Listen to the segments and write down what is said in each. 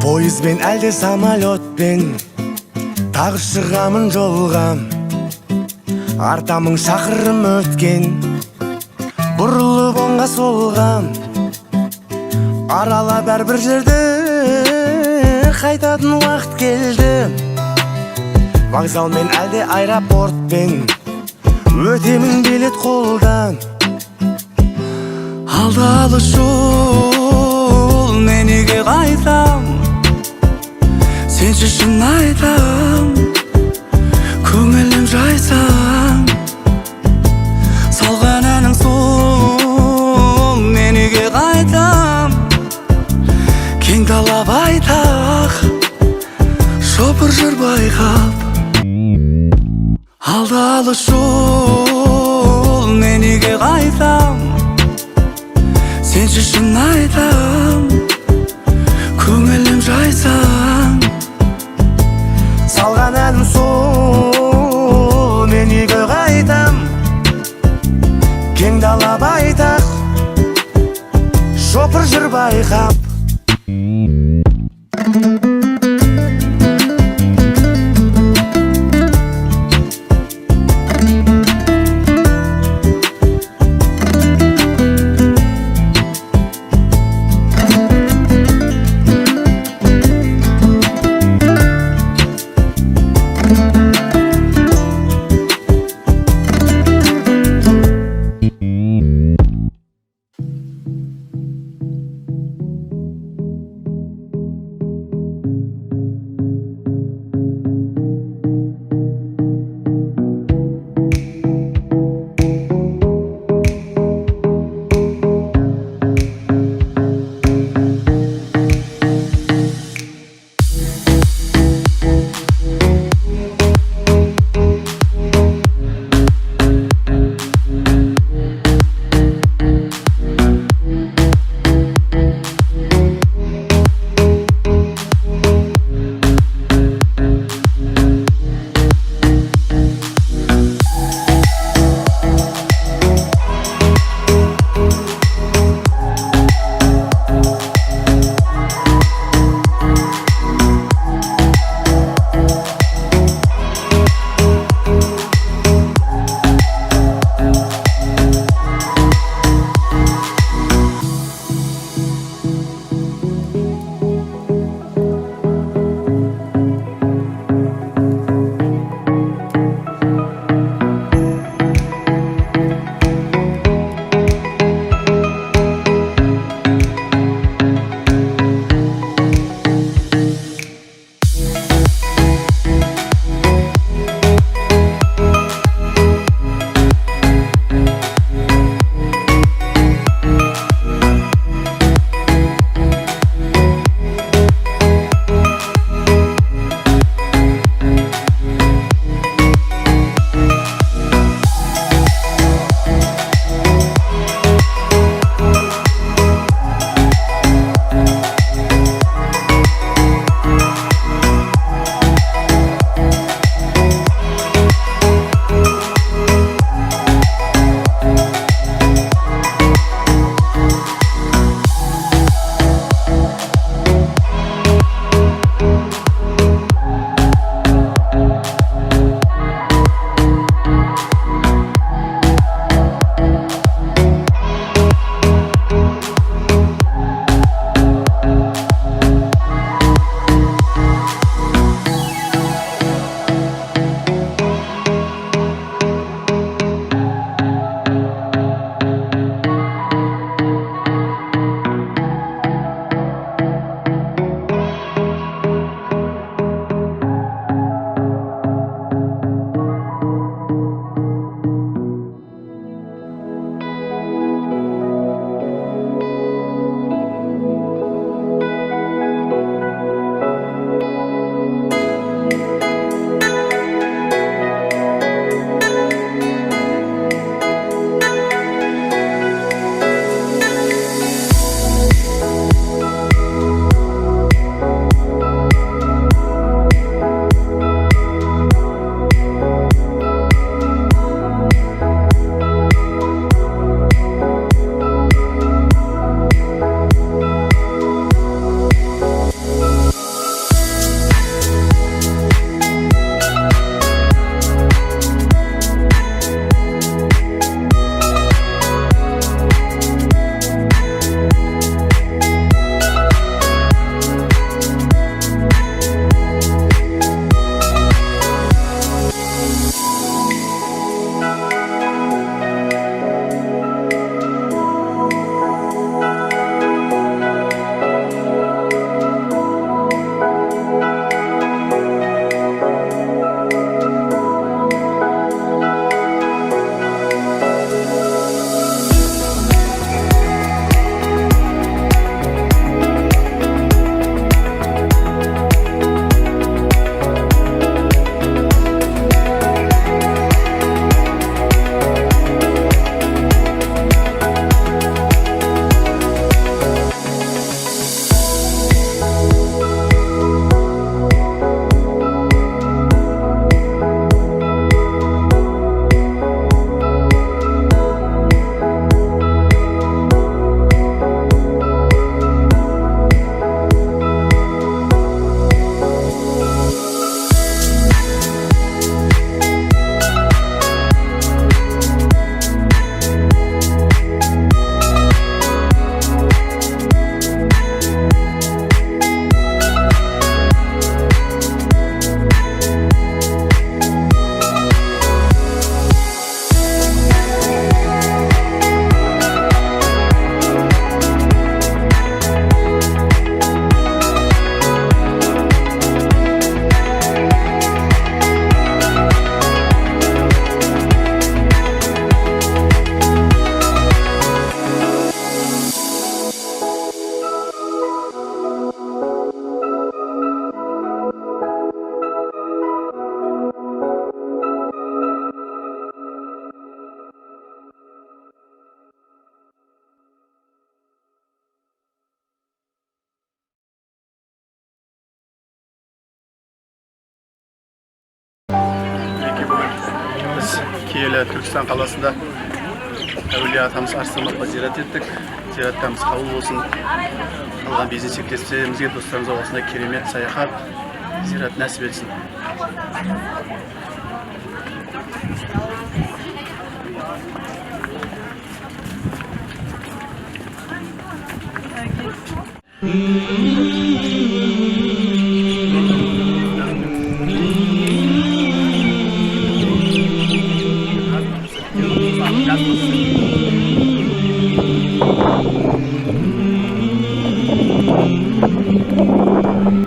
Пойызбен әлде самолетпен тағы шығамын жолға, артамың шақырым өткен, бұрылып оңға солға, арала бәрбір жерде қайтатын уақыт келді. Вокзалмен әлде аэропортпен өтемін билет қолдан, алда алыс жол, мен үйге қайтам. Сенші шын айтам, көңілім жайсам, салған әнің сол, мен үйге қайтам. Кең дала байтақ, шопыр жыр байқап, алда алыс жол, мен үйге қайтам. Сенші шын айтам, көңілім жайсам, салған әнім сол, мен үйге қайтам. Кең дала байтақ, шопыр жыр байқап. Киелі Түркістан қаласында әулие атамыз Арыстан зиярат еттік. Зираттарымыз қабыл болсын. Қалған бизнес серіктестерімізге, достарымызға осындай керемет саяхат, зиярат нәсіп етсін.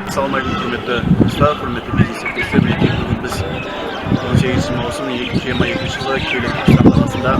Assalamualaikum құрметті достар, құрметті бизнес серіктестер. Бүгін біз 18 маусым 2022 жылы Киелі Түркістан қаласында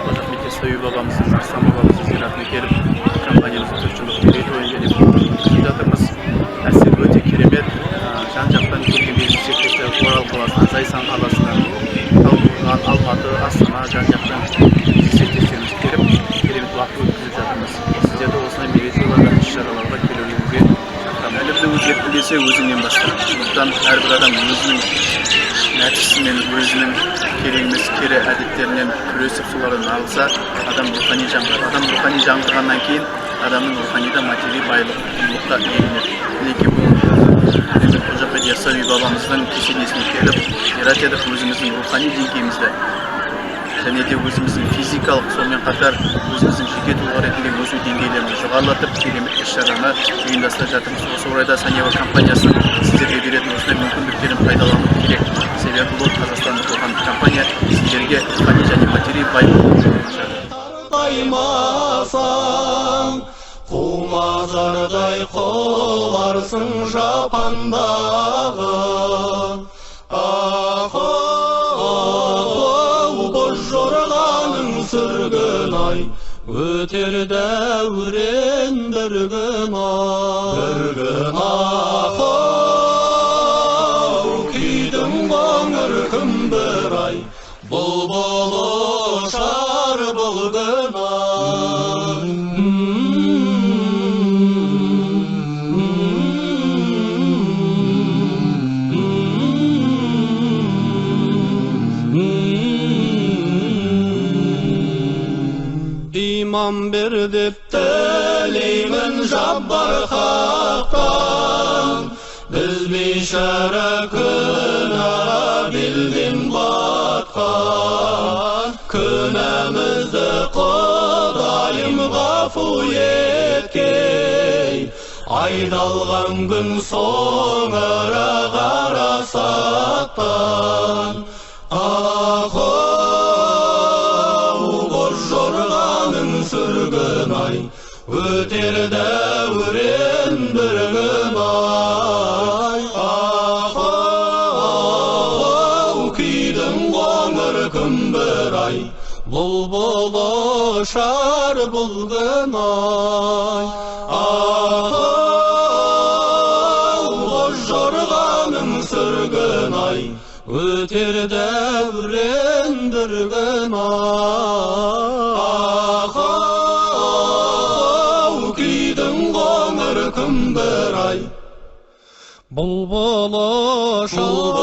Қожа Ахмет Яссауи бабамыздың, Арыстан бабамыздың зиратына келіп, компаниямыздың 4 жылдық мерейтойын және өткізіп жатырмыз. Әсер өте керемет. Жан-жақтан келген бизнес серіктестер Орал қаласынан, Зайсан қаласынан, Талдықорған, Алматы, Астана жан-жақтан бизнес серіктестеріміз келіп, керемет уақыт өткізіп жатырмыз. Сіздерді осындай мерейтойларға, іс-шараларға келуіңізге әлемді өзгерту десе өзіңнен бастап. Сондықтан әрбір адам өзінің нәтижесімен, өзінің керек емес кері әдеттерінен күресіп солардан арылса, адам рухани жаңғырады. Адам рухани жаңғырғаннан кейін адамның рухани да материалдық байлыққа ие. Мінекей бұл Қожа Ахмет Яссауи бабамыздың кесенесіне келіп, зиярат етіп, өзіміздің рухани деңгейімізді және де өзіміздің физикалық, сонымен қатар өзіміздің жеке тұлға ретінде өсу деңгейлерімізді жоғарылатып, керемет іс-шараны ұйымдастырып жатырмыз. Осы орайда Санева компаниясының сіздерге беретін осындай мүмкіндіктерін пайдалану керек. Себебі бұл қазақстандық болған компания сіздерге рухани және материалдық байлық Құмазардай қоларсың жапандағы, боз жорғаның сүргін-ай, өтер дәурен бір күн-ай. Күйдің қоңыр күмбір-ай, бұлбұл ұшар бұл күн-ай. İmam bir деп тілеймін жаббар хақтан, біз бейшара күнәға белден батқан. Күнәмізді Құдайым ғафу еткей, айдалған күн соңыра қарасаттан. Сүргін-ай, өтер дәурен бір күн-ай. Күйдің қоңыр күмбір-ай, бұлбұл ұшар бұл күн-ай. Боз жорғаның сүргін-ай, өтер дәурен бір күн-ай. Күмбір-ай, бұлбұл ұшар